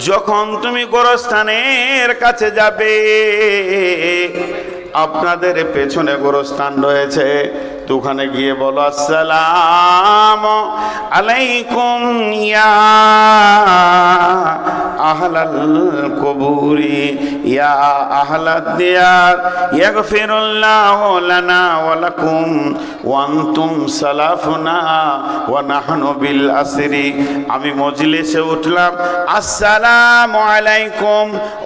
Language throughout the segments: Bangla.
যখন তুমি গোরস্থানের কাছে যাবে, আপনাদের পেছনে গোরস্থান রয়েছে, তো ওখানে গিয়ে বলো আসসালামু আলাইকুম ইয়া আহলাল কবুরি ইয়া আহলাদ দিয়ার ইয়াগফিরুল্লাহু লানা ওয়া লাকুম ওয়া আনতুম সালাফুনা ওয়া নাহনু বিল আসরি। আমি মজলিসে উঠলাম, আসসালামু আলাইকুম,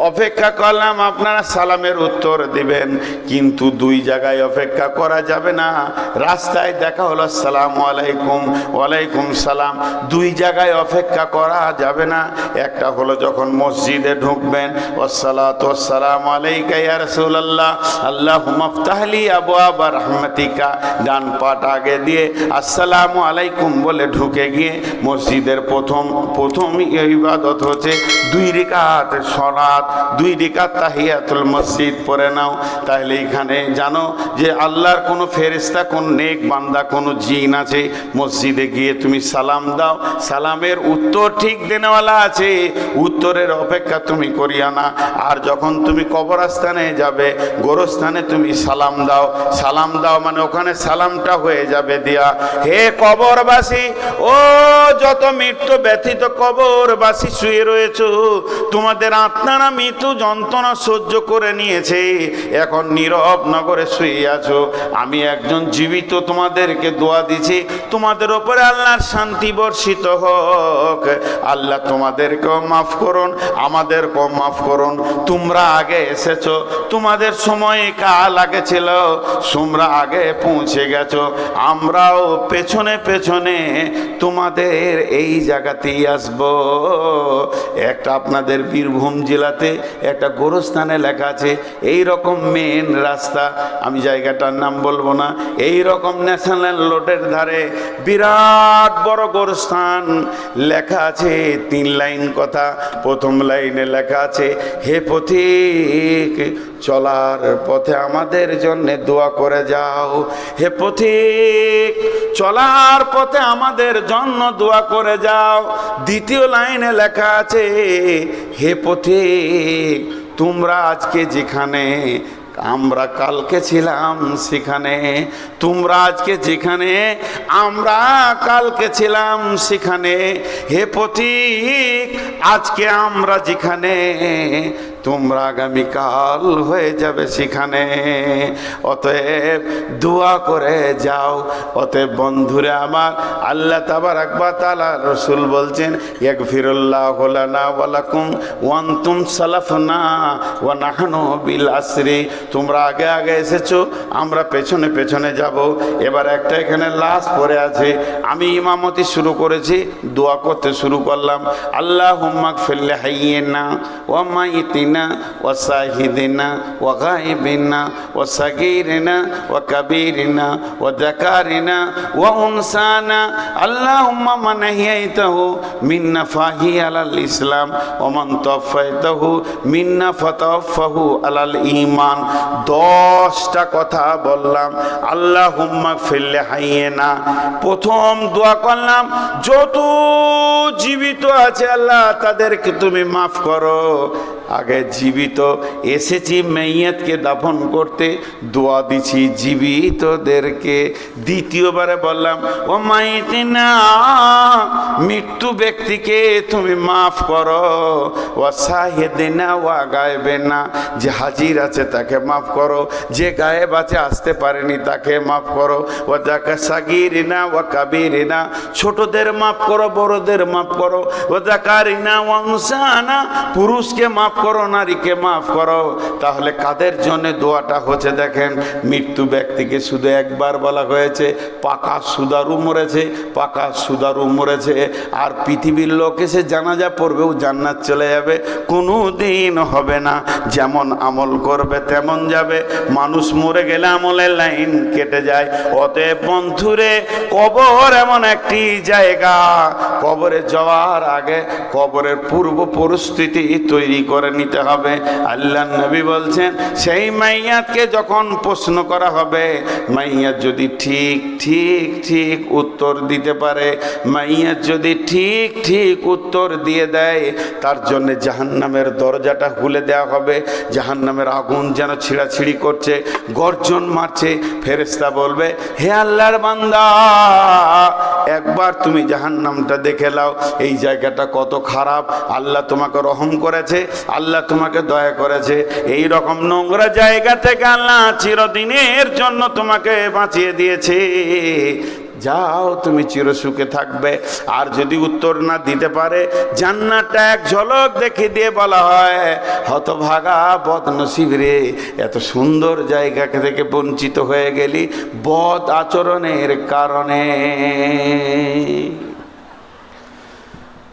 অপেক্ষা করলাম আপনারা সালামের উত্তর দিবেন, কিন্তু দুই জায়গায় অপেক্ষা করা যাবে না। রাস্তায় দেখা হলো আসসালামু আলাইকুম, ওয়ালাইকুম সালাম, দুই জায়গায় অপেক্ষা করা যাবে না। একটা হলো যখন মসজিদে ঢুকবেন, ওয়াসসালাতু ওয়াসসালামু আলাইকা ইয়া রাসূলুল্লাহ আল্লাহুম্মা ইফতাহলি আবওয়াবা রাহমাতিকা, ডান পাটা আগে দিয়ে আসসালামু আলাইকুম বলে ঢুকে গিয়ে মসজিদের প্রথম ইবাদত হচ্ছে 2 রাকাত সালাত, 2 রাকাত তাহিয়াতুল মসজিদ পড়ে নাও। তাহলে এখানে জানো যে আল্লাহর কোনো ফেরেশতা, কোন নেক বান্দা, কোন জিন আছে, মসজিদে গিয়ে তুমি সালাম দাও, সালামের উত্তর ঠিক দেনেওয়ালা আছে, উত্তরের অপেক্ষা তুমি করিয়া না। আর যখন তুমি কবরস্থানে যাবে, গোরস্থানে তুমি সালাম দাও, সালাম দাও মানে ওখানে সালামটা হয়ে যাবে দিয়া, হে কবরবাসী, ও যত মৃত্যু ব্যথিত কবরবাসী শুয়ে রয়েছে, তোমাদের আত্মারা মৃত্যু যন্ত্রণা সহ্য করে নিয়েছে, এখন নীরব নগরে শুয়ে আছো, আমি একজন জীবিত তোমাদেরকে দোয়া দিছি, তোমাদের উপরে আল্লাহর শান্তি বর্ষিত হোক, আল্লাহ তোমাদেরকেও মাফ করুন, আমাদেরকেও মাফ করুন। তোমরা আগে এসেছো, তোমাদের সময় কাল আগে ছিল, তোমরা আগে পৌঁছে গেছো, আমরাও পেছনে পেছনে তোমাদের এই জায়গাতেই আসবো। একটা আপনাদের বীরভূম জেলাতে একটা গোরস্থানে লেখা আছে, এই রকম মেন রাস্তা, আমি জায়গাটার নাম বলবো না, এই রকম ন্যাশনাল রোডের ধারে বিরাট বড় গোরস্থান লেখা আছে। 3 লাইন কথা, প্রথম লাইনে লেখা আছে, হে পথিক চলার পথে আমাদের জন্য দোয়া করে যাও, হে পথিক চলার পথে আমাদের জন্য দোয়া করে যাও। দ্বিতীয় লাইনে লেখা আছে, হে পথিক তোমরা আজকে যেখানে, আমরা কালকে ছিলাম সেখানে, তোমরা আজকে যেখানে, আমরা কালকে ছিলাম সেখানে, হে পথিক আজকে আমরা যেখানে, তোমরা আগামীকাল হয়ে যাবে সেখানে। অতএব দোয়া করে যাও। অতএব বন্ধুরে আমার, আল্লাহ তাবারাক ওয়া তাআলা, রাসূল বলছেন ইয়াগফিরুল্লাহু লানা ওয়া লাকুম ওয়া আনতুম সালাফুনা ওয়া নাহনু বিল আসরি। তোমরা আগে আগে এসেছো, আমরা পেছনে পেছনে যাব। এবার একটা এখানে লাশ পড়ে আছে, আমি ইমামতি শুরু করেছি, দোয়া করতে শুরু করলাম, আল্লাহুম্মা গফির লিহাইয়িনা ওয়া মাইয়িতিনা ওয়া শাহিদিনা ওয়া গায়িবিনা ওয়া সাগীরিনা ওয়া কাবীরিনা ওয়া যাকারিনা ওয়া উনসানা, আল্লাহুম্মা মান আহইয়াতাহু মিন্না ফাহি আলাল ইসলাম ওয়া মান তাওফাইতাহু মিন্না ফাতাওফাহু আলাল ঈমান। 10টা কথা বললাম, আল্লাহুম্মা গফির লিহাইয়িনা, প্রথম দোয়া করলাম যত জীবিত আছে আল্লাহ তাদেরকে তুমি মাফ করো। আগে জীবিত এসেছি মাইয়াতকে দাফন করতে, দোয়া দিছি জীবিতদেরকে। দ্বিতীয়বারে বললাম ও মাইতিনা, মৃত্যু ব্যক্তিকে তুমি মাফ করো। ও শাহিদিনা ওয়া গায়েবিনা, যে হাজির আছে তাকে মাফ করো, যে গায়েব আছে আসতে পারেনি তাকে মাফ করো। ও যাকা সাগীরিনা ওয়া কাবীরিনা, ছোটদের মাফ করো, বড়দের মাফ করো। ও যাকারিনা ওয়া উনসানা, পুরুষকে মাফ করো, নারীকে মাফ করো। তাহলে কাদের জন্য দোয়াটা হচ্ছে দেখেন, মৃত্যু ব্যক্তিকে শুধু একবার বলা হয়েছে, পাকা সুদারু মরেছে, পাকা সুদারু মরেছে, আর পৃথিবীর লোক এসে জানাজা পড়বেও জান্নাত চলে যাবে, কোনো দিন হবে না। যেমন আমল করবে তেমন যাবে, মানুষ মরে গেলে আমলের লাইন কেটে যায়। অতএব বন্ধুরে, কবর এমন একটি জায়গা, কবরে যাওয়ার আগে কবরের পূর্ব পরিস্থিতি তৈরি করে করে নিতে হবে। আল্লাহ নবী বলছেন সেই মাইয়াতকে যখন প্রশ্ন করা হবে, মাইয়াত যদি ঠিক ঠিক ঠিক উত্তর দিতে পারে, মাইয়াত যদি ঠিক ঠিক উত্তর দিয়ে দেয়, তার জন্য জাহান্নামের দরজাটা খুলে দেওয়া হবে। জাহান্নামের আগুন যেন ছিঁড়াছিঁড়ি করছে, গর্জন মারছে। ফেরেশতা বলবে, হে আল্লাহর বান্দা, একবার তুমি জাহান্নামটা দেখে নাও, এই জায়গাটা কত খারাপ। আল্লাহ তোমাকে রহম করেছে, আল্লাহ তোমাকে দয়া করেছে। এই রকম নোংরা জায়গা থেকে আল্লাহ চিরদিনের জন্য তোমাকে বাঁচিয়ে দিয়েছে, যাও তুমি চিরসুখে থাকবে। আর যদি উত্তর না দিতে পারে, জান্নাতটা এক ঝলক দেখে দিয়ে বলা হয়, হতভাগা বদনসিব রে, এত সুন্দর জায়গা থেকে বঞ্চিত হয়ে গেলি বদ আচরণের কারণে।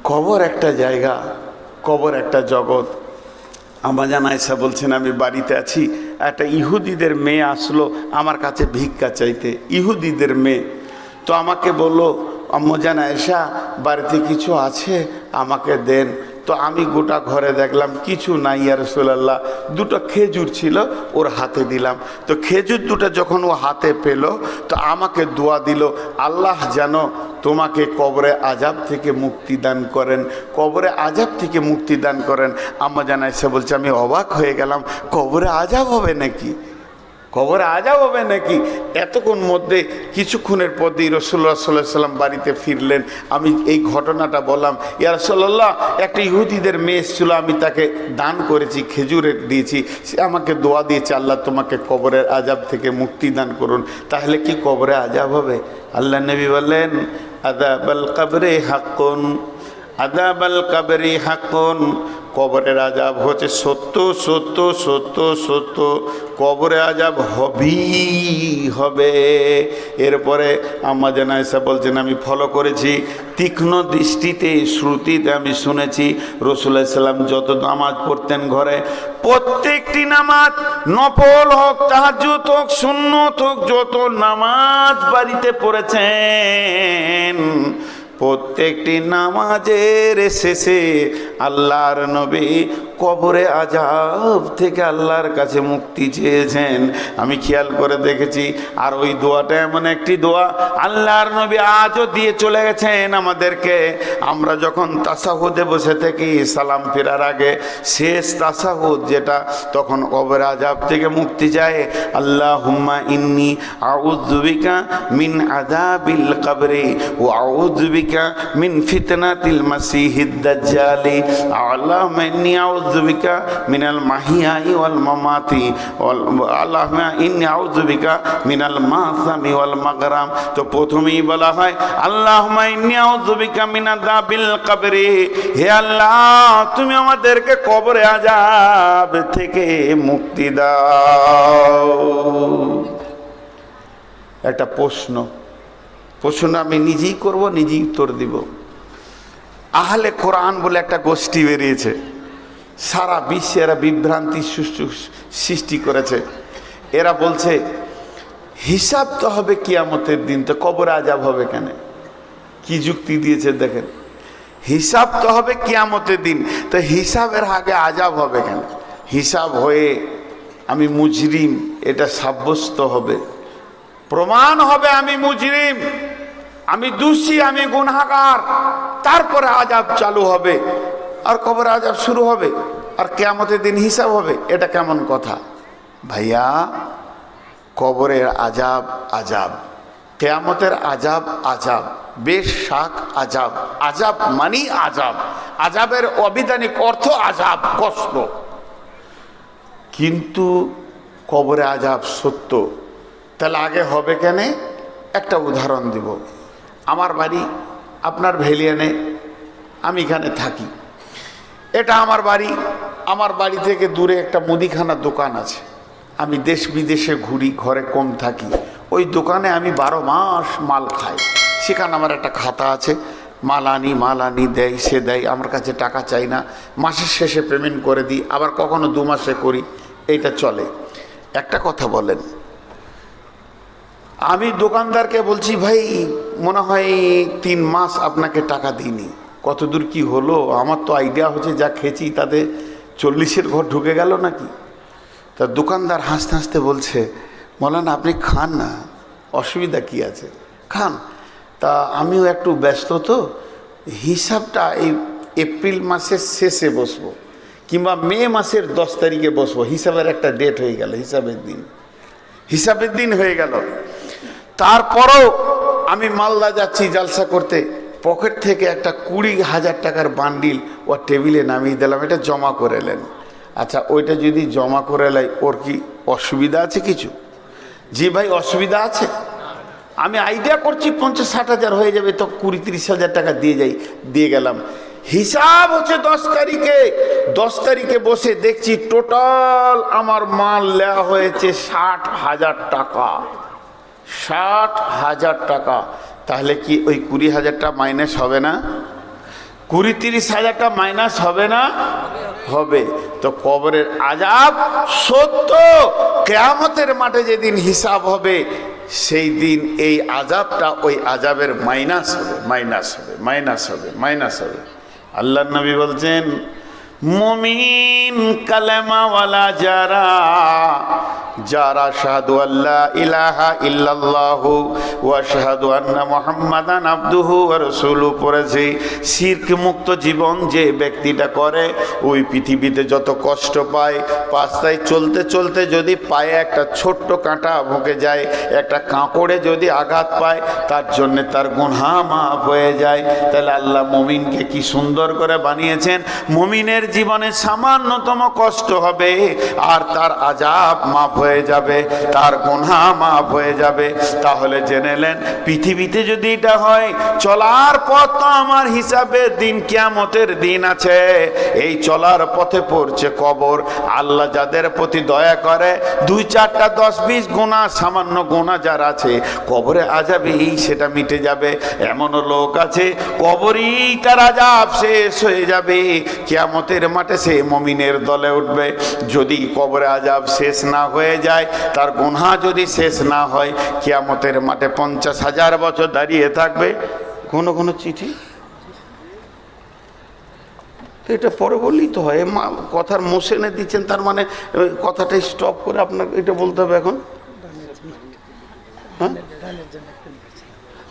কবর একটা জায়গা, কবর একটা জগৎ। আমাজান আয়েশা বলছেন, আমি বাড়িতে আছি, একটা ইহুদিদের মেয়ে আসলো আমার কাছে ভিক্ষা চাইতে, ইহুদিদের মেয়ে। তো আমাকে বললো, আম্মাজান আয়েশা, বাড়িতে কিছু আছে, আমাকে দেন। তো আমি গোটা ঘরে দেখলাম কিছু নাই ইয়া রাসূলুল্লাহ। দুটো খেজুর ছিল, ওর হাতে দিলাম। তো খেজুর দুটো যখন ও হাতে পেল, তো আমাকে দোয়া দিল, আল্লাহ যেন তোমাকে কবরে আযাব থেকে মুক্তি দান করেন, কবরে আযাব থেকে মুক্তি দান করেন। আম্মাজান আয়েশা বলছে, আমি অবাক হয়ে গেলাম, কবরে আযাব হবে নাকি, কবরে আযাব হবে নাকি? এতক্ষণ মধ্যে কিছুক্ষণের পরই রাসূলুল্লাহ সাল্লাল্লাহু আলাইহি ওয়াসাল্লাম বাড়িতে ফিরলেন। আমি এই ঘটনাটা বললাম, ইয়া রাসূলুল্লাহ, একটা ইহুদিদের মেয়ে ছিল, আমি তাকে দান করেছি, খেজুরে দিয়েছি, সে আমাকে দোয়া দিয়েছে, আল্লাহ তোমাকে কবরের আযাব থেকে মুক্তি দান করুন। তাহলে কি কবরে আযাব হবে? আল্লাহ নবী বললেন, আযাবাল কবরে হাক্কুন, আযাবাল কবরি হাক্কুন। কবরের আযাব হচ্ছে সত্য সত্য সত্য সত্য, কবরে আযাব হবেই হবে। এরপরে আম্মাজান আয়েশা বলছেন, আমি ফলো করেছি, তীক্ষ্ণ দৃষ্টিতে শ্রুতিতে আমি শুনেছি, রাসূলুল্লাহ সাল্লাল্লাহু আলাইহি ওয়াসাল্লাম যত নামাজ পড়তেন ঘরে, প্রত্যেকটি নামাজ, নফল হোক, তাহাজ্জুদ হোক, সুন্নত হোক, যত নামাজ বাড়িতে পড়েছেন, প্রত্যেকটি নামাজের শেষে আল্লাহর নবী কবরে আযাব থেকে আল্লাহর কাছে মুক্তি চেয়েছেন। আমি খেয়াল করে দেখেছি। আর ওই দোয়াটা এমন একটি দোয়া আল্লাহর নবী আজও দিয়ে চলে গেছেন আমাদেরকে। আমরা যখন তাশাহুদে বসে থাকি, সালাম ফেরার আগে শেষ তাশাহুদ যেটা, তখন কবরে আযাব থেকে মুক্তি চায়। আল্লাহুম্মা ইন্নী আউযু বিকা মিন আযাবিল কবরি ওয়া আউযু বিকা মিন ফিতনাতিল মাসিহিদ দাজ্জালি। আল্লাহুম্মা ইন্নী আউযু বিকা মিনাল মাহিয়াই ওয়াল মামাতি, আল্লাহুম্মা ইন্নী আউযু বিকা মিনাল মাসামি ওয়াল মাগরাম। তো প্রথমেই বলা হয় আল্লাহুম্মা ইন্নী আউযু বিকা মিন আযাবিল কবরি, হে আল্লাহ তুমি আমাদেরকে কবরে আযাব থেকে মুক্তি দাও। একটা প্রশ্ন আমি নিজেই করব, নিজেই উত্তর দিব। আহলে কোরআন বলে একটা গোষ্ঠী বেরিয়েছে, সারা বিশ্বে এরা বিভ্রান্তি সৃষ্টি করেছে। এরা বলছে হিসাব তো হবে কিয়ামতের দিন, তো কবরে আযাব হবে কেন? কি যুক্তি দিয়েছে দেখেন, হিসাব তো হবে কিয়ামতের দিন, তো হিসাবের আগে আযাব হবে কেন? হিসাব হয়ে আমি মুজরিম এটা সাব্যস্ত হবে, প্রমাণ হবে আমি মুজরিম, আমি দোষী, আমি গুনাহগার, তারপরে আযাব চালু হবে, আর কবরে আযাব শুরু হবে, আর কিয়ামতের দিন হিসাব হবে। এটা কেমন কথা ভাইয়া? কবরের আযাব আযাব, কিয়ামতের আযাব আযাব, বেশ শাক আযাব। আযাব মানে আযাব, আযাবের অবিধানিক অর্থ আযাব, কষ্ট। কিন্তু কবরে আযাব সত্য, তাহলে আগে হবে কেন? একটা উদাহরণ দিব। আমার বাড়ি আপনার ভেলিয়ানে, আমি এখানে থাকি, এটা আমার বাড়ি। আমার বাড়ি থেকে দূরে একটা মুদিখানার দোকান আছে। আমি দেশ বিদেশে ঘুরি, ঘরে কম থাকি, ওই দোকানে আমি 12 মাস মাল খাই। সেখানে আমার একটা খাতা আছে, মাল আনি দেয়, সে দেয়, আমার কাছে টাকা চাই না, মাসের শেষে পেমেন্ট করে দিই, আবার কখনো 2 মাসে করি, এইটা চলে। একটা কথা বলেন, আমি দোকানদারকে বলছি ভাই মনে হয় 3 মাস আপনাকে টাকা দিইনি, কতদূর কি হলো? আমার তো আইডিয়া হচ্ছে যা খেয়েছি তাতে 40-এর ঘর ঢুকে গেল নাকি? তা দোকানদার হাসতে হাসতে বলছে, মৌলানা আপনি খান না, অসুবিধা কি আছে, খান। তা আমিও একটু ব্যস্ত, তো হিসাবটা এই এপ্রিল মাসের শেষে বসবো কিংবা মে মাসের 10 তারিখে বসবো। হিসাবের একটা ডেট হয়ে গেল, হিসাবের দিন হয়ে গেল। তারপরও আমি মালদা যাচ্ছি জালসা করতে, পকেট থেকে একটা 20,000 টাকার বান্ডিল ও টেবিলে নামিয়ে দিলাম, এটা জমা করে এলেন। আচ্ছা, ওইটা যদি জমা করে লাই, ওর কি অসুবিধা আছে কিছু? জি ভাই, অসুবিধা আছে। আমি আইডিয়া করছি 50-60 হাজার হয়ে যাবে, তো 20-30 হাজার টাকা দিয়ে গেলাম। হিসাব হচ্ছে 10 তারিখে। 10 তারিখে বসে দেখছি টোটাল আমার মাল নেওয়া হয়েছে 60,000 টাকা। 60,000 টাকা। তাহলে কি ওই 20,000টা মাইনাস হবে না? 20-30 হাজারটা মাইনাস হবে না? হবে। তো কবরের আযাব সত্য, কিয়ামতের মাঠে যেদিন হিসাব হবে সেই দিন এই আযাবটা ওই আযাবের মাইনাস হবে। আল্লাহর নবী বলছেন, মুমিন কালেমাওয়ালা যারা শাহাদু আল্লাহ ইলাহা ইল্লাল্লাহু ওয়া শাহাদু আন্না মুহাম্মাদান আবদুহু ওয়া রাসূলুহু পড়েছে, শিরক মুক্ত জীবন যে ব্যক্তিটা করে, ওই পৃথিবীতে যত কষ্ট পায়, রাস্তায় চলতে চলতে যদি পায়ে একটা ছোট্ট কাঁটা ঢুকে যায়, একটা কাঁকড়ে যদি আঘাত পায়, তার জন্য তার গুনাহ মাফ হয়ে যায়। তাহলে আল্লাহ মুমিনকে কি সুন্দর করে বানিয়েছেন। মুমিনের জীবনে সামান্যতম কষ্ট হবে আর তার আযাব মাফ হয়ে যাবে, তার গুনাহ মাফ হয়ে যাবে। তাহলে জেনে নেন, পৃথিবীতে যদি এটা হয়, চলার পথ তো আমার হিসাবে দিন কিয়ামতের দিন আছে। এই চলার পথে পড়ছে কবর। আল্লাহ যাদের প্রতি দয়া করে, 2-4টা 10-20 গুনাহ, সামান্য গুনাহ যার আছে, কবরে আযাবেই সেটা মিটে যাবে। এমনও লোক আছে কবরেই তার আযাব শেষ হয়ে যাবে, কিয়ামতের মাঠে সে মুমিনের দলে উঠবে। যদি কবরে আযাব শেষ না হয়ে যায়, তার গুনাহ যদি শেষ না হয়, কিয়ামতের মাঠে 50,000 বছর দাঁড়িয়ে থাকবে। কোনো চিঠি তো এটা পরে বললেই তো হয়। কথার মোশনে দিচ্ছেন, তার মানে কথাটা স্টপ করে আপনাকে এটা বলতে হবে এখন। হ্যাঁ,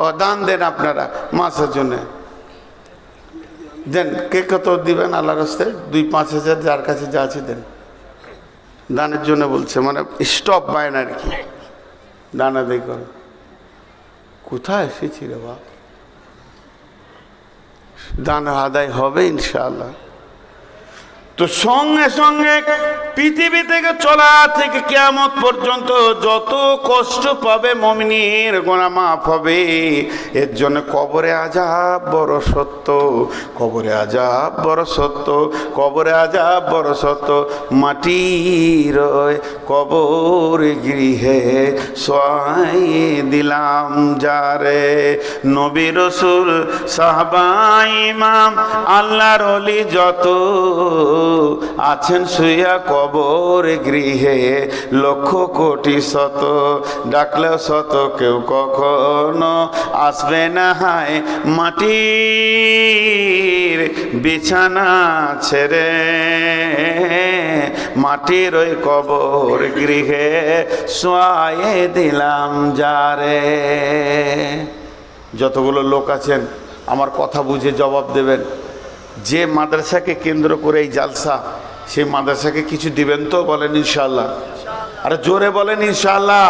ও দান দেন আপনারা মাসের জন্য দেন। কে কত দিবেন আল্লাহর রাস্তায়? 2-5 হাজার, যার কাছে যা আছে দেন। দানের জন্য বলছে, মানে স্টপ পায় না আর কি, দানা দেই করে। কোথায় এসেছি রে বাপ? দান আদায় হবে ইনশাআল্লাহ। তো সঙ্গে সঙ্গে পৃথিবী থেকে চলা থেকে কিয়ামত পর্যন্ত যত কষ্ট পাবে মুমিনের গুনাহ মাফ হবে। এর জন্য কবরে আযাব বড় সত্য, কবরে আযাব বড় সত্য, কবরে আযাব বড় সত্য। মাটির কবর গৃহে শোয়াইয়ে দিলাম যারে, নবী রাসূল সাহাবা ইমাম আল্লাহর ওলি যত আছেন শুইয়া কবর গৃহে, লক্ষ কোটি শত ডাকলেও শত কেউ কখনো আসবে না হায় মাটির বিছানা ছেড়ে। মাটির ওই কবর গৃহে শোয়াইয়ে দিলাম যারে। যতগুলো লোক আছেন আমার কথা বুঝে জবাব দেবেন। যে মাদ্রাসাকে কেন্দ্র করে এই জালসা, সেই মাদ্রাসাকে কিছু দিবেন তো? বলেন ইনশাআল্লাহ। আরে জোরে বলেন ইনশাআল্লাহ।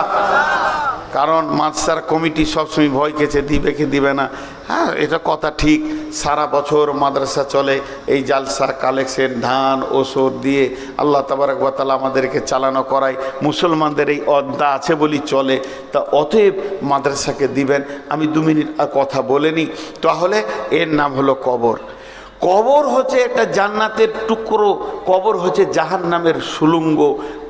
কারণ মাদ্রাসার কমিটি সবসময় ভয় খেয়েছে, দিবে কি দিবে না। হ্যাঁ, এটা কথা ঠিক। সারা বছর মাদ্রাসা চলে, এই জালসা কালেকশন ধান ওষুধ দিয়ে আল্লাহ তাবারক ওয়া তাআলা আমাদেরকে চালানো করায়। মুসলমানদের এই অদ্দা আছে বলি চলে। তা অতএব মাদ্রাসাকে দিবেন। আমি 2 মিনিট কথা বলে নিই। তাহলে এর নাম হলো কবর। কবর হচ্ছে একটা জান্নাতের টুকরো, কবর হচ্ছে জাহান্নামের সুলঙ্গ।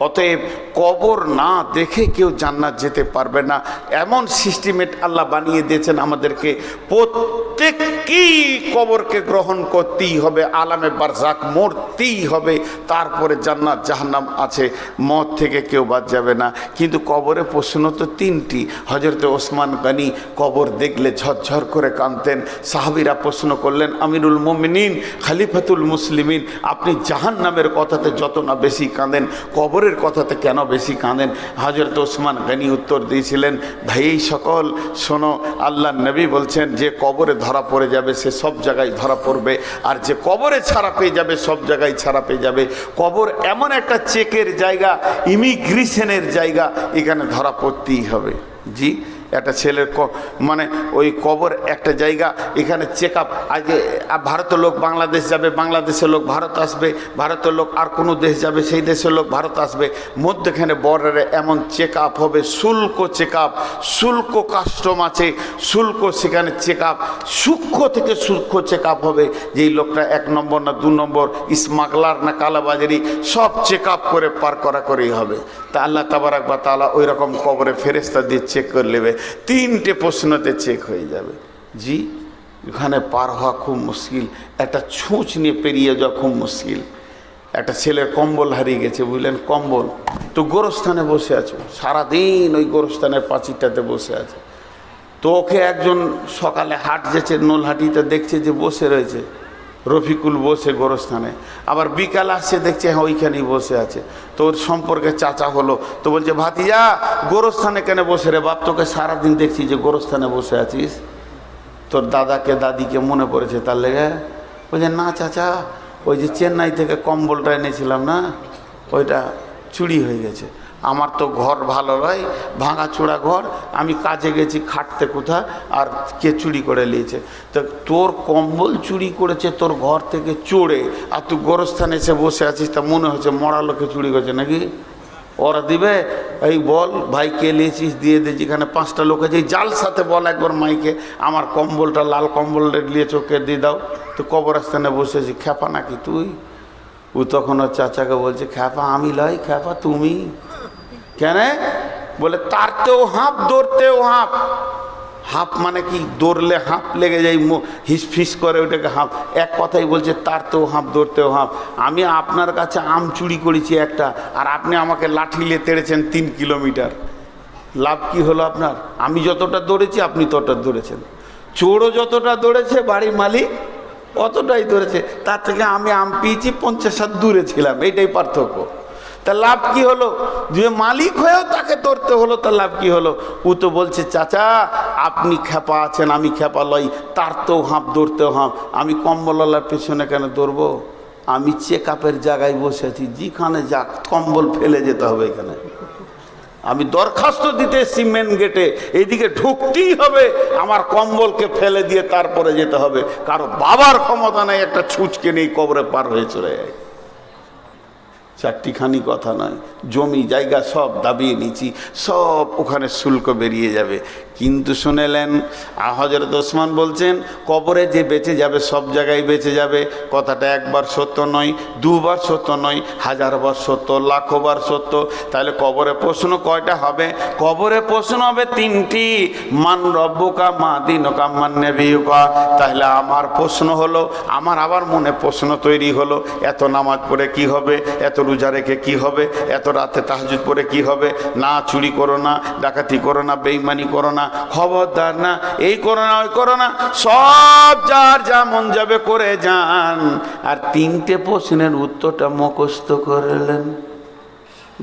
অতএব কবর না দেখে কেউ জান্নাত যেতে পারবে না। এমন সিস্টেমেট আল্লাহ বানিয়ে দিয়েছেন আমাদেরকে, প্রত্যেককেই কবরকে গ্রহণ করতেই হবে, আলামে বারজাক মরতেই হবে। তারপরে জান্নাত জাহান্নাম আছে, মত থেকে কেউ বাদ যাবে না। কিন্তু কবরে প্রশ্ন তো 3টি। হযরতে ওসমান গনি কবর দেখলে ঝরঝর করে কাঁদতেন। সাহাবীরা প্রশ্ন করলেন, আমিরুল মুমিনিন মুমিনিন খলিফাতুল মুসলিমিন, আপনি জাহান্নামের কথাতে যত না বেশি কাঁদেন, কবরের কথাতে কেন বেশি কাঁদেন? হযরত ওসমান গনি উত্তর দিয়েছিলেন, ভাই এই সকল শোনো, আল্লাহ নবী বলছেন যে কবরে ধরা পড়ে যাবে সে সব জায়গায় ধরা পড়বে, আর যে কবরে ছাড়া পেয়ে যাবে সব জায়গায় ছাড়া পেয়ে যাবে। কবর এমন একটা চেকের জায়গা, ইমিগ্রেশনের জায়গা, এখানে ধরা পড়তেই হবে। জি, একটা ছেলের মানে ওই কবর একটা জায়গা, এখানে চেক আপ। আগে ভারতের লোক বাংলাদেশ যাবে, বাংলাদেশের লোক ভারত আসবে, ভারতের লোক আর কোনো দেশ যাবে, সেই দেশের লোক ভারত আসবে, মধ্যেখানে বর্ডারে এমন চেক আপ হবে, শুল্ক চেক আপ, শুল্ক কাস্টম আছে, শুল্ক সেখানে চেক আপ, সূক্ষ্ম থেকে সূক্ষ্ম চেক আপ হবে, যেই লোকটা 1 নম্বর না 2 নম্বর, স্মাগলার না কালাবাজারি, সব চেক আপ করে পার করেই হবে। তা আল্লাহ তাবারাক ওয়া তাআলা ওই রকম কবরে ফেরেশতা দিয়ে চেক করে নেবে, 3টে প্রশ্নতে চেক হয়ে যাবে। জি, এখানে পার হওয়া খুব মুশকিল, একটা ছুঁচ নিয়ে পেরিয়ে যাওয়া খুব মুশকিল। একটা ছেলের কম্বল হারিয়ে গেছে, বুঝলেন, কম্বল তো গোরস্থানে বসে আছে, সারাদিন ওই গোরস্থানের পাঁচিরটাতে বসে আছে। তো ওকে একজন সকালে হাট যেছে, নোলহাটিতে দেখছে যে বসে রয়েছে রফিকুল, বসে গোরস্থানে, আবার বিকাল আসছে দেখছে হ্যাঁ ওইখানেই বসে আছে। তো ওর সম্পর্কে চাচা হলো, তো বলছে ভাতিজা গোরস্থানে কেন বসে রে বাপ, তোকে সারাদিন দেখছি যে গোরস্থানে বসে আছিস, তোর দাদাকে দাদিকে মনে পড়েছে তার লেগে? বলছে না চাচা, ওই যে চেন্নাই থেকে কম্বলটা এনেছিলাম না, ওইটা চুরি হয়ে গেছে। আমার তো ঘর ভালো নয়, ভাঙা চূড়া ঘর, আমি কাজে গেছি খাটতে কোথা, আর কে চুরি করে নিয়েছে? তো তোর কম্বল চুরি করেছে তোর ঘর থেকে চড়ে, আর তুই গোরস্থানে এসে বসে আছিস, তা মনে হচ্ছে মরা লোকে চুরি করেছে নাকি? ওরা দিবে? এই বল ভাই কে নিয়েছিস, দিয়ে দে। যেখানে 5টা লোক আছে জাল সাথে বল একবার মাইকে, আমার কম্বলটা লাল কম্বলটা নিয়ে চোখে দিয়ে দাও। তো কবরস্থানে বসেছি, খেপা নাকি তুই? ও তখন ওর চাচাকে বলছে, খেপা আমি লয়, খেপা তুমি। কেন? বলে তারতেও হাঁপ, দৌড়তেও হাঁপ। হাঁপ মানে কি? দৌড়লে হাঁপ লেগে যায়, হিস ফিস করে, ওইটাকে হাঁপ। এক কথাই বলছে তারতেও হাঁপ, দৌড়তেও হাঁপ। আমি আপনার কাছে আম চুরি করেছি একটা, আর আপনি আমাকে লাঠি নিয়ে তেড়েছেন 3 কিলোমিটার, লাভ কি হলো আপনার? আমি যতটা দৌড়েছি আপনি ততটা দৌড়েছেন। চোরও যতটা দৌড়েছে বাড়ির মালিক অতটাই দৌড়েছে, তার থেকে আমি আম পেয়েছি 50 হাত দূরে ছিলাম, এইটাই পার্থক্য। তা লাভ কি হলো? যে মালিক হয়েও তাকে ধরতে হলো, তা লাভ কি হলো? ও তো বলছে চাচা আপনি খেপা আছেন, আমি খেপা লই, তার তো হাঁপ, দৌড়তেও হাঁপ। আমি কম্বলওয়ালার পেছনে কেন দৌড়বো? আমি চেক আপের জায়গায় বসে আছি, যেখানে যাক কম্বল ফেলে যেতে হবে। এখানে আমি দরখাস্ত দিতে এসেছি মেন গেটে, এইদিকে ঢুকতেই হবে, আমার কম্বলকে ফেলে দিয়ে তারপরে যেতে হবে। কারো বাবার ক্ষমতা নাই একটা ছুঁচকে নেই কবরে পার হয়ে চলে যায়। 4টিখানি কথা নয়, জমি জায়গা সব দাবিয়ে নিয়েছি, সব ওখানে শুল্ক বেরিয়ে যাবে। কিন্তু শুনেলেন হযরত ওসমান বলছেন কবরে যে বেঁচে যাবে সব জায়গায় বেঁচে যাবে। কথাটা একবার সত্য নয়, 2বার সত্য নয়, 1000বার সত্য, লাখবার সত্য। তাহলে কবরে প্রশ্ন কয়টা হবে? কবরে প্রশ্ন হবে 3টি। মান রব্বুকা, মা দীনুকা, মান নবিয়ুকা। তাহলে আমার প্রশ্ন হলো, আমার আবার মনে প্রশ্ন তৈরি হলো, এত নামাজ পড়ে কি হবে, এত রোজা রেখে কি হবে, এত রাতে তাহাজ্জুদ পড়ে কি হবে? না চুরি করো না, ডাকাতি করো না, বেঈমানি করো না, খবরদার না, এই করো না, ওই করো না, সব যার যা মন যাবে করে যান। আর 3টে প্রশ্নের উত্তরটা মুখস্থ করলেন,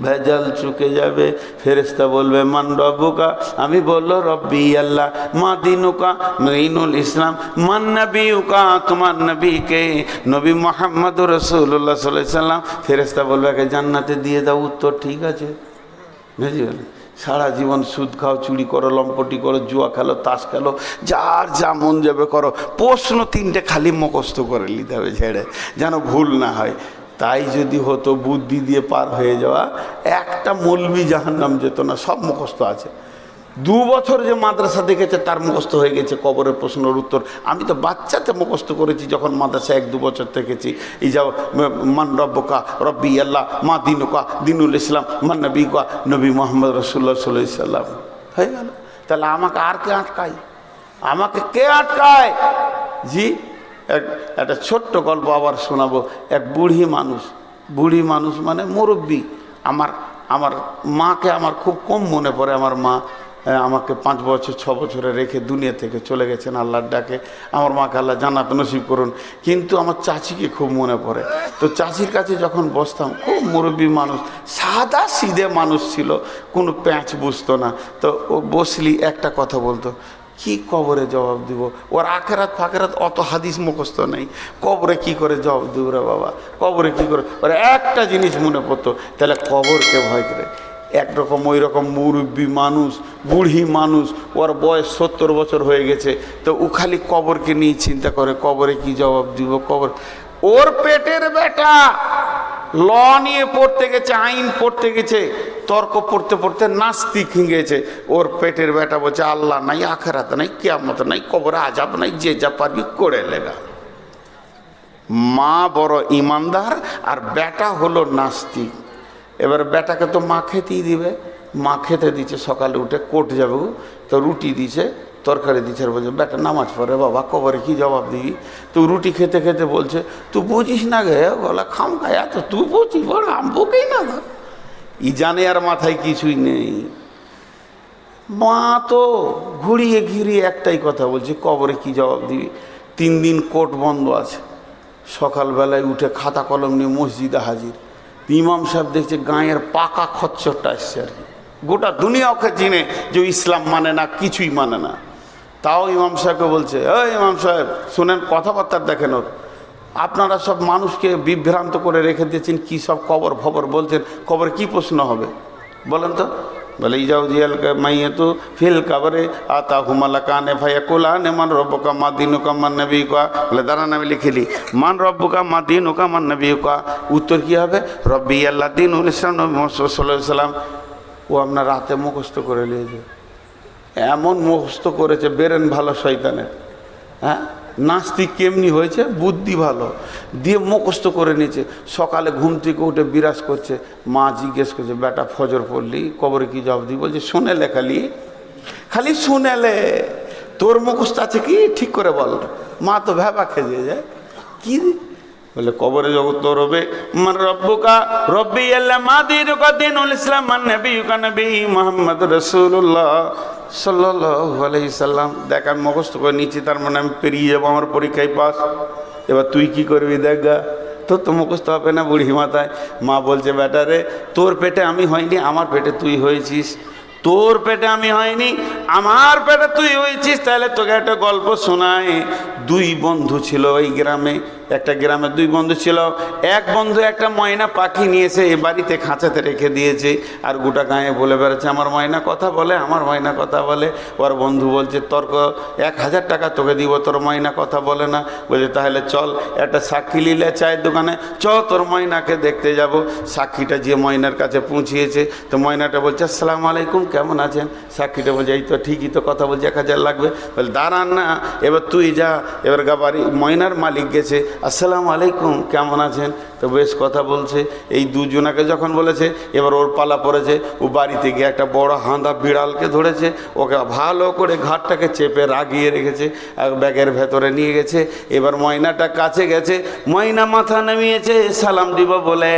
ভেজাল চুকে যাবে। ফেরেশতা বলবে মান রব্বুকা, আমি বললো রব্বি আল্লাহ। মা দীনুকা, দীনুল ইসলাম। মান নবিয়ুকা, তোমার নবীকে, নবী মুহাম্মদুর রাসূলুল্লাহ সাল্লাল্লাহু আলাইহি সাল্লাম। ফেরেশতা বলবে একে জান্নাতে দিয়ে দাও। উত্তর ঠিক আছে, বুঝলেন? সারা জীবন সুদ খাও, চুরি করো, লম্পটি করো, জুয়া খেলো, তাস খেলো, যার যা মন যাবে করো, প্রশ্ন 3টে খালি মুখস্থ করে নিতে হবে ছেড়ে, যেন ভুল না হয়। তাই যদি হতো বুদ্ধি দিয়ে পার হয়ে যাওয়া, একটা মৌলবি জাহান্নাম যেত না, সব মুখস্থ আছে। 2 বছর যে মাদ্রাসা দেখেছে তার মুখস্থ হয়ে গেছে কবরের প্রশ্নের উত্তর। আমি তো বাচ্চাতে মুখস্থ করেছি যখন মাদ্রাসায় 1-2 বছর থেকেছি। এই যাও মান রব্বুকা, রব্বি আল্লাহ। মা দীনুকা, দীনুল ইসলাম। মান নবিয়ুকা, নবী মুহাম্মদ রাসূলুল্লাহ সাল্লাল্লাহু আলাইহি সাল্লাম। হয়ে গেল। তাহলে আমাকে আর কে আটকায়? আমাকে কে আটকায়? জি, একটা ছোট্ট গল্প আবার শোনাবো। এক বুড়ি মানুষ মানে মুরব্বী। আমার মাকে আমার খুব কম মনে পড়ে। আমার মা আমাকে 5 বছর 6 বছরে রেখে দুনিয়া থেকে চলে গেছেন আল্লাহর ডাকে। আমার মাকে আল্লাহ জান্নাত নসিব করুন। কিন্তু আমার চাচিকে খুব মনে পড়ে। তো চাচির কাছে যখন বসতাম, খুব মুরব্বী মানুষ, সাদা সিধে মানুষ ছিল, কোনো প্যাঁচ বুঝতো না। তো ও বসলি একটা কথা বলতো, কি কবরে জবাব দিব? ওর আখেরাত ফাকেরাত অত হাদিস মুখস্থ নেই, কবরে কি করে জবাব দিব রে বাবা, কবরে কি করে? ওর একটা জিনিস মনে পড়তো, তাহলে কবরকে ভয় করে। একরকম ওই রকম মুরব্বী মানুষ, বুড়ি মানুষ, ওর বয়স 70 বছর হয়ে গেছে। তো ও খালি কবরকে নিয়ে চিন্তা করে, কবরে কি জবাব দিব, কবর। ওর পেটের বেটা ল নিয়ে পড়তে গেছে, আইন পড়তে গেছে, তর্ক পড়তে পড়তে নাস্তিক হয়ে গেছে। ওর পেটের বেটা বলছে আল্লাহ নাই, আখেরাত নাই, কিয়ামত নাই, কবরে আযাব নাই, যে যা পারবি করে লেগা। মা বড় ইমানদার আর বেটা হলো নাস্তিক। এবার বেটাকে তো মা খেতেই দিবে, মা খেতে দিচ্ছে, সকালে উঠে কোর্ট যাবে, তো রুটি দিছে, তরকারি দিচ্ছে, আর বলছে বেটা নামাজ পড়ে বাবা, কবরে কি জবাব দিবি? তো রুটি খেতে খেতে বলছে তুই বুঝিস না গে, বলা খাম খায়া তো তুই বুঝিস, বড় আম বুকেই না। ই জানে আর মাথায় কিছুই নেই। মা তো ঘুরিয়ে ঘিরিয়ে একটাই কথা বলছে, কবরে কি জবাব দিবি? 3 দিন কোর্ট বন্ধ আছে। সকালবেলায় উঠে খাতা কলম নিয়ে মসজিদে হাজির। ইমাম সাহেব দেখছে গাঁয়ের পাকা খচ্চরটা আসছে আর কি, গোটা দুনিয়া ওকে চিনে যে ইসলাম মানে না, কিছুই মানে না। তাও ইমাম সাহেবকে বলছে, ওই ইমাম সাহেব শুনেন, কথাবার্তা দেখেন ওর, আপনারা সব মানুষকে বিভ্রান্ত করে রেখে দিয়েছেন, কী সব কবর ফবর বলছেন, কবরে কি প্রশ্ন হবে বলেন তো? বলে ইজাউ জিয়াল মাইয়ে তো ফিল কাবরে আতা হুমালা কানে ভাইয়া কোলা নে মান রব্বুকা মা দিনুকা মান নবীকা। বলে দাঁড়ান আমি লিখেলি, মান রব্বুকা মা দিনুকা মান নবীকা। উত্তর কী হবে? রব্বি আল্লাহ দিনুল ইসলাম, নবী মুহাম্মদ সাল্লাল্লাহু আলাইহি ওয়াসাল্লাম। ও আপনার রাতে মুখস্থ করে নিয়েছে, এমন মুখস্থ করেছে বেরেন ভালো শয়তানের। হ্যাঁ, নাস্তিক কেমনি হয়েছে, বুদ্ধি ভালো, দিয়ে মুখস্থ করে নিয়েছে। সকালে ঘুম থেকে উঠে বিরাজ করছে। মা জিজ্ঞেস করছে বেটা ফজর পড়লি, কবরে কি জবাব দিই? বলছে শুনেলে, খালি শুনেলে, তোর মুখস্থ আছে কি ঠিক করে বল। মা তো ভ্যাবা খেয়ে যায়, কি বলে কবরে জগৎ তো রবে মান রব্বুকা রব্বি আল্লাহ মা দিনুকা দিনুল ইসলাম মান নবিয়ুকা নবী মুহাম্মদ রাসূলুল্লাহ সাল্লাল্লাহু আলাইহি সাল্লাম। দেখ আমি মুখস্থ করে নিচ্ছি, তার মানে আমি পেরিয়ে যাবো, আমার পরীক্ষায় পাস। এবার তুই কি করবি দেখ গা, তোর তো মুখস্থ হবে না বুড়ি মাথায়। মা বলছে বেটা রে, তোর পেটে আমি হয়নি, আমার পেটে তুই হয়েছিস। তোর পেটে আমি হয়নি, আমার পেটে তুই হয়েছিস। তাহলে তোকে একটা গল্প শোনায়। 2 বন্ধু ছিল ওই গ্রামে, একটা গ্রামে 2 বন্ধু ছিল। এক বন্ধু একটা ময়না পাখি নিয়েছে, এ বাড়িতে খাঁচাতে রেখে দিয়েছে, আর গোটা গায়ে বলে বেড়াচ্ছে আমার ময়না কথা বলে, আমার ময়না কথা বলে। ওর বন্ধু বলছে তর্ক 1000 টাকা তোকে দিব, তোর ময়না কথা বলে না। বলছে তাহলে চল একটা সাক্ষী নিলে চায়ের দোকানে, চ তোর ময়নাকে দেখতে যাব। সাক্ষীটা যে ময়নার কাছে পৌঁছিয়েছে, তো ময়নাটা বলছে আসসালামু আলাইকুম, কেমন আছেন? সাক্ষীটা বলছে এই তো ঠিকই তো কথা বলছে, 1000 লাগবে। বলে দাঁড়ান না, এবার তুই যা। এবার বাড়ি ময়নার মালিক গেছে, আসসালামু আলাইকুম, কেমন আছেন? তো বেশ কথা বলছে। এই 2 জনাকে যখন বলেছে, এবার ওর পালা পড়েছে। ও বাড়িতে গিয়ে একটা বড় হাঁদা বিড়ালকে ধরেছে, ওকে ভালো করে ঘাটটাকে চেপে রাগিয়ে রেখেছে, আর ব্যাগের ভেতরে নিয়ে গেছে। এবার ময়নাটা কাছে গেছে, ময়না মাথা নামিয়েছে সালাম দিব বলে,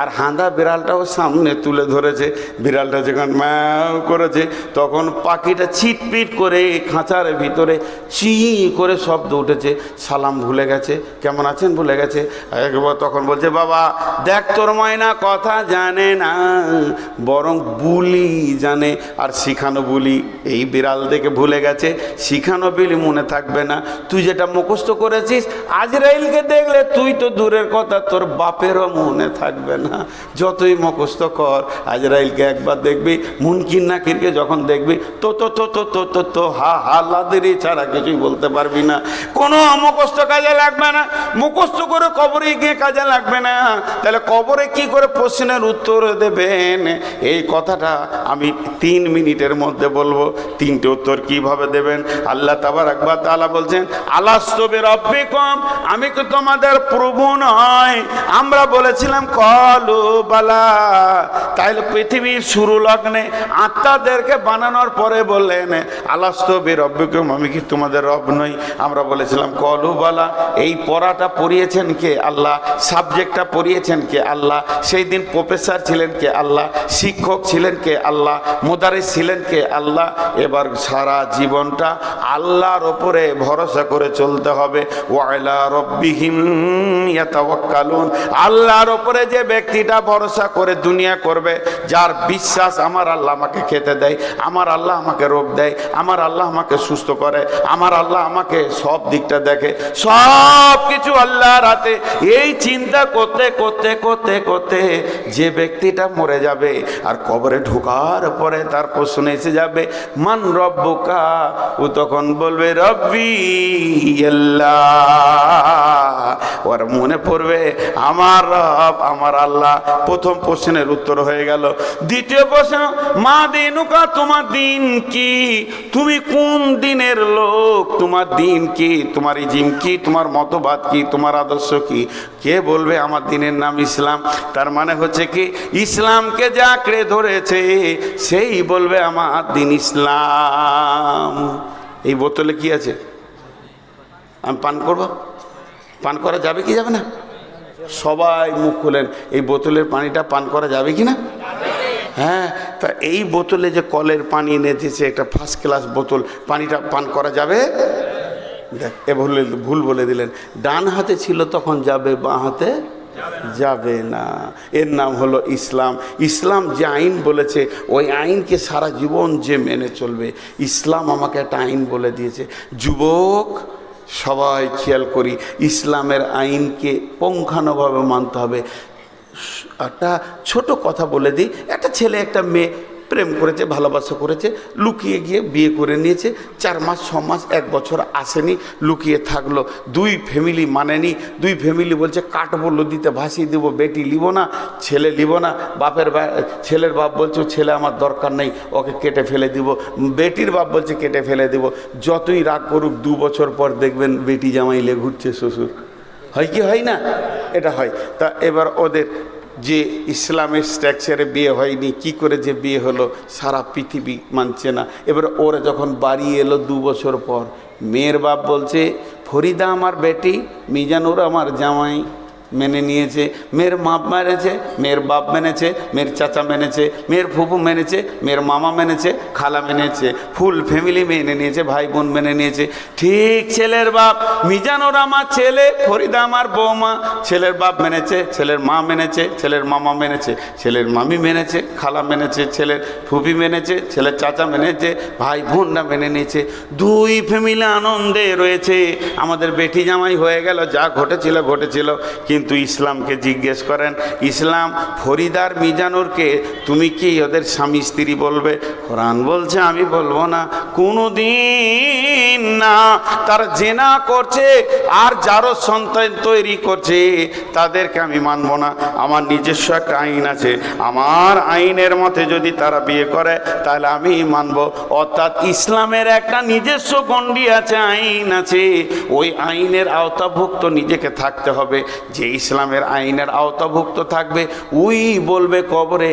আর হাঁদা বিড়ালটাও সামনে তুলে ধরেছে। বিড়ালটা যখন ম্যাও করেছে, তখন পাখিটা ছিটপিট করে খাঁচার ভিতরে চি করে শব্দ উঠেছে। সালাম ভুলে গেছে, কেমন আছেন ভুলে গেছে। একবার তখন বলছে বাবা দেখ তোর ময়না কথা জানে না, বরং বুলি জানে, আর শিখানো বুলি। এই বিড়াল দেখে ভুলে গেছে, শিখানো বিলি মনে থাকবে না। তুই যেটা মুখস্থ করেছিস, আজরাইলকে দেখলে তুই তো দূরের কথা, তোর বাপেরও মনে থাকবে না। যতই মুখস্থ কর, আজরাইলকে একবার দেখবি, মুনকির নাকিরকে যখন দেখবি, তো তো তো তো তো তো তো হা হা লাদেরি ছাড়া কিছুই বলতে পারবি না। কোনো মুখস্থ কাজে লাগবে না, মুখস্থ করে কবরে গিয়ে কাজে লাগবে না। তাহলে কবরে কি করে প্রশ্নের উত্তর দেবেন? এই কথাটা আমি 3 মিনিটের মধ্যে বলবো। 3টে উত্তর কিভাবে দেবেন? আল্লাহ তাবারাক ওয়া তাআলা বলছেন আলাস্তু বিরাব্বিকুম, আমি কি তোমাদের প্রভু নয়? আমরা বলেছিলাম কলু বালা। তাহলে পৃথিবীর শুরু লগ্নে আত্মাদেরকে বানানোর পরে বললেন আলাস্তু বিরাব্বিকুম, আমি কি তোমাদের রব নই? আমরা বলেছিলাম কলু বালা। এই পড়ার পড়াটা পড়িয়েছেন কে? আল্লাহ। সাবজেক্টটা পড়িয়েছেন কে? আল্লাহ। সেই দিন প্রফেসর ছিলেন কে? আল্লাহ। শিক্ষক ছিলেন কে? আল্লাহ। মুদারিস ছিলেন কে? আল্লাহ। এবার সারা জীবনটা আল্লাহর ওপরে ভরসা করে চলতে হবে। ওয়ালা রব্বিহিম ইয়াতাওয়াক্কালুন। আল্লাহর ওপরে যে ব্যক্তিটা ভরসা করে দুনিয়া করবে, যার বিশ্বাস আমার আল্লাহ আমাকে খেতে দেয়, আমার আল্লাহ আমাকে রোগ দেয়, আমার আল্লাহ আমাকে সুস্থ করে, আমার আল্লাহ আমাকে সব দিকটা দেখে, সব কিছু আল্লাহর হাতে, এই চিন্তা করতে করতে করতে করতে যে ব্যক্তিটা মরে যাবে আর কবরে ঢোকার পরে তার প্রশ্ন এসে যাবে মান রব্বুকা, ও তখন বলবে রব্বি আল্লাহ। ওর মনে পড়বে আমার রব আমার আল্লাহ। প্রথম প্রশ্নের উত্তর হয়ে গেল। দ্বিতীয় প্রশ্ন, মা দিনুকা, তোমার দিন কি? তুমি কোন দিনের লোক? তোমার দিন কি? তোমার ইজিম কি? তোমার মতবাদ কি? তোমার আদর্শ কি? কে বলবে আমার দিনের নাম ইসলাম? তার মানে হচ্ছে কি, ইসলামকে যে আঁকড়ে ধরেছে সেই বলবে আমার দিন ইসলাম। এই বোতলে কি আছে? আমি পান করব? পান করা যাবে কি যাবে না? সবাই মুখ খুলেন। এই বোতলের পানিটা পান করা যাবে কি না? হ্যাঁ। তা এই বোতলে যে কলের পানি এনেছে, একটা ফার্স্ট ক্লাস বোতল, পানিটা পান করা যাবে? এ ভুল বলে দিলেন। ডান হাতে ছিল তখন যাবে, বাঁ হাতে যাবে না। এর নাম হলো ইসলাম। ইসলাম যে আইন বলেছে ওই আইনকে সারা জীবন যে মেনে চলবে। ইসলাম আমাকে একটা আইন বলে দিয়েছে। যুবক সবাই খেয়াল করি, ইসলামের আইনকে পুঙ্খানুভাবে মানতে হবে। একটা ছোট কথা বলে দিই, একটা ছেলে একটা মেয়ে প্রেম করেছে, ভালোবাসা করেছে, লুকিয়ে গিয়ে বিয়ে করে নিয়েছে। 4 মাস 6 মাস 1 বছর আসেনি, লুকিয়ে থাকলো। 2 ফ্যামিলি মানেনি। 2 ফ্যামিলি বলছে কাটবো, নদীতে ভাসিয়ে দেবো, বেটি লিব না, ছেলে লিব না। ছেলের বাপ বলছে ছেলে আমার দরকার নেই, ওকে কেটে ফেলে দিব। বেটির বাপ বলছে কেটে ফেলে দিব। যতই রাগ করুক 2 বছর পর দেখবেন বেটি জামাই লে ঘুরছে শ্বশুর। হয় কি হয় না? এটা হয়। তা এবার ওদের যে ইসলামের স্ট্রাকচারে বিয়ে হয়নি, কি করে যে বিয়ে হলো সারা পৃথিবী মানছে না। এবার ওরা যখন বাড়ি এলো 2 বছর পর, মেয়ের বাপ বলছে ফরিদা আমার বেটি, মিজানুর আমার জামাই। মেনে নিয়েছে। মেয়ের মা মেনেছে, মেয়ের বাপ মেনেছে, মেয়ের চাচা মেনেছে, মেয়ের ফুফু মেনেছে, মেয়ের মামা মেনেছে, খালা মেনেছে, ফুল ফ্যামিলি মেনে নিয়েছে, ভাই বোন মেনে নিয়েছে। ঠিক ছেলের বাপ মিজানুর আমার ছেলে, ফরিদা আমার বৌমা। ছেলের বাপ মেনেছে, ছেলের মা মেনেছে, ছেলের মামা মেনেছে, ছেলের মামি মেনেছে, খালা মেনেছে, ছেলের ফুফি মেনেছে, ছেলের চাচা মেনেছে, ভাই বোনরা মেনে নিয়েছে। 2 ফ্যামিলি আনন্দে রয়েছে। আমাদের বেটি জামাই হয়ে গেল, যা ঘটেছিল ঘটেছিল। কিন্তু ইসলামকে জিজ্ঞেস করেন, ইসলাম ফরিদার মিজানুরকে তুমি কি ওদের স্বামী স্ত্রী বলবে? কোরআন বলছে আমি বলবো না, কোনো দিন না। তার জেনা করছে আর যারও সন্তান তৈরি করছে তাদেরকে আমি মানবো না। আমার নিজস্ব একটা আইন আছে, আমার আইনের মতে যদি তারা বিয়ে করে তাহলে আমি মানবো। অর্থাৎ ইসলামের একটা নিজস্ব গণ্ডি আছে, আইন আছে। ওই আইনের আওতাভুক্ত নিজেকে থাকতে হবে। যে ইসলামের আইনের আওতাভুক্ত থাকবে ওই বলবে কবরে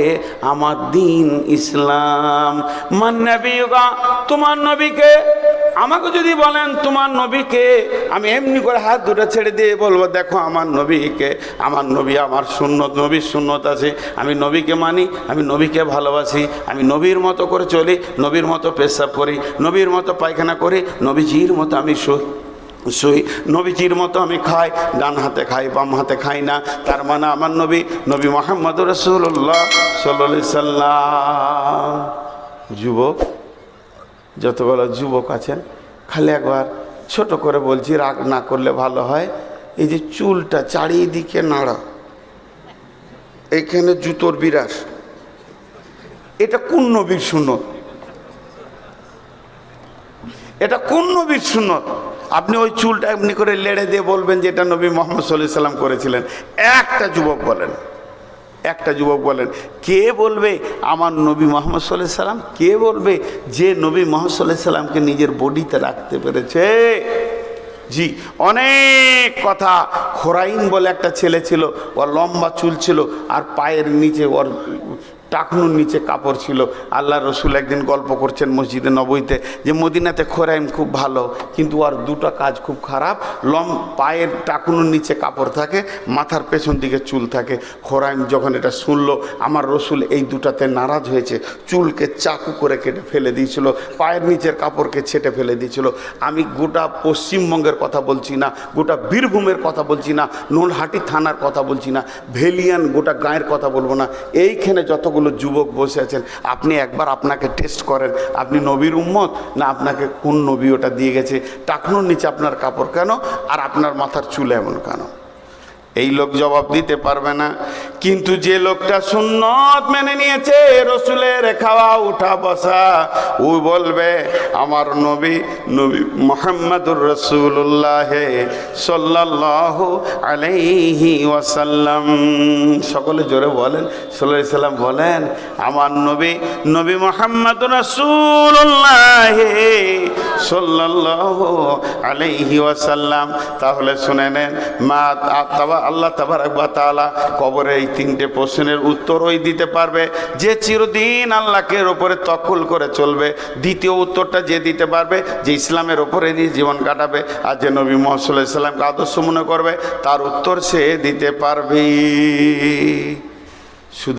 আমার দিন ইসলাম। মান নবিয়ুকা, তোমার নবীকে? আমাকে যদি বলেন তোমার নবীকে, আমি এমনি করে হাত দুটো ছেড়ে দিয়ে বলবো দেখো আমার নবীকে। আমার নবী আমার সুন্নত, নবীর সুন্নত আছে, আমি নবীকে মানি, আমি নবীকে ভালোবাসি, আমি নবীর মতো করে চলি, নবীর মতো পেশাব করি, নবীর মতো পায়খানা করি, নবীজির মতো আমি শুই, নবীজির মতো আমি খাই, ডান হাতে খাই বাম হাতে খাই না। তার মানে আমার নবী নবী মুহাম্মদ রাসূলুল্লাহ সাল্লাল্লাহু আলাইহি সাল্লাম। যুবক, যতগুলো যুবক আছেন খালি একবার ছোট করে বলছি, রাগ না করলে ভালো হয়। এই যে চুলটা চারিদিকে নাড়া, এইখানে জুতোর বিরাস, এটা কোন নবীর সুন্নত? এটা কোন নবীর সুন্নত? আপনি ওই চুলটা এমনি করে লেড়ে দিয়ে বলবেন যে এটা নবী মুহাম্মদ সাল্লাল্লাহু আলাইহি সাল্লাম করেছিলেন। একটা যুবক বলেন, একটা যুবক বলেন, কে বলবে আমার নবী মুহাম্মদ সাল্লাল্লাহু আলাইহি সাল্লাম? কে বলবে যে নবী মুহাম্মদ সাল্লাল্লাহু আলাইহি সাল্লামকে নিজের বডিতে রাখতে পেরেছে? জি, অনেক কথা। খোরাইন বলে একটা ছেলে ছিল, ওর লম্বা চুল ছিল আর পায়ের নিচে ওর টাকনুর নিচে কাপড় ছিল। আল্লাহ রসুল একদিন গল্প করছেন মসজিদে নববীতে যে মদিনাতে খোরাইম খুব ভালো, কিন্তু আর দুটো কাজ খুব খারাপ, পায়ের টাকনুর নিচে কাপড় থাকে, মাথার পেছন দিকে চুল থাকে। খোরাইম যখন এটা শুনলো, আমার রসুল এই দুটাতে নারাজ হয়েছে, চুলকে চাকু করে কেটে ফেলে দিয়েছিল, পায়ের নিচের কাপড়কে ছেটে ফেলে দিয়েছিল। আমি গোটা পশ্চিমবঙ্গের কথা বলছি না, গোটা বীরভূমের কথা বলছি না, নোনহাটি থানার কথা বলছি না, ভেলিয়ান গোটা গাঁয়ের কথা বলবো না, এইখানে যতগুলো যুবক বসে আছেন, আপনি একবার আপনাকে টেস্ট করেন, আপনি নবীর উম্মত না আপনাকে কোন নবী ওটা দিয়ে গেছে? টাকনুর নিচে আপনার কাপড় কেন, আর আপনার মাথার চুল এমন কেন? এই লোক জবাব দিতে পারবে না। কিন্তু যে লোকটা সুন্নত মেনে নিয়েছে, রসুলের খাওয়া উঠা বসা, ও বলবে আমার নবী মুহাম্মাদুর রাসূলুল্লাহ সাল্লাল্লাহু আলাইহি ওয়াসাল্লাম। সকলে জোরে বলেন সাল্লাল্লাহু আলাইহি সাল্লাম বলেন, আমার নবী মুহাম্মাদুর রাসূলুল্লাহ সাল্লাল্লাহু আলাইহি ওয়াসাল্লাম। তাহলে শুনে নেন, আল্লাহ তাবারক ওয়া তাআলা কবরে এই তিনটে প্রশ্নের উত্তর ওই দিতে পারবে যে চিরদিন আল্লাহকে ওপরে তওয়াক্কুল করে চলবে। দ্বিতীয় উত্তরটা যে দিতে পারবে যে ইসলামের ওপরে দিয়ে জীবন কাটাবে, আর যে নবী মুহাম্মদ সাল্লাল্লাহু আলাইহি সাল্লামকে আদর্শ মনে করবে, তার উত্তর সে দিতে পারবে।